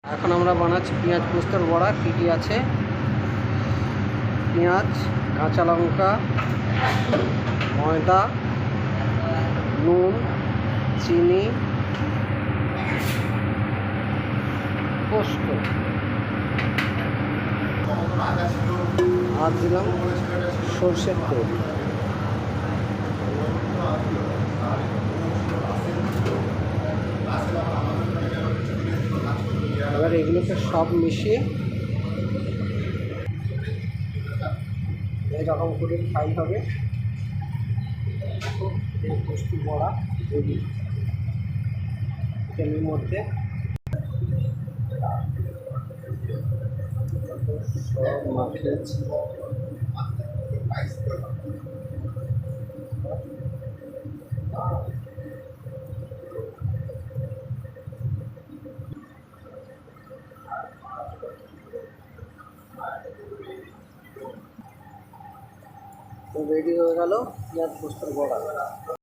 এখন আমরা বানাচ্ছি পেঁয়াজ পোস্তর বড়া। কী কী আছে: পেঁয়াজ, কাঁচা লঙ্কা, ময়দা, নুন, চিনি, পোস্ত আর দিলাম সরষের তেল। এবার এগুলোকে সব মিশিয়ে এরকম করে ফ্রাই হবে। পোস্ত বড়া রেডি। তেলের মধ্যে সব মাখিয়েছি। তো রেডি হয়ে গেল পেঁয়াজ পোস্তর বড়া।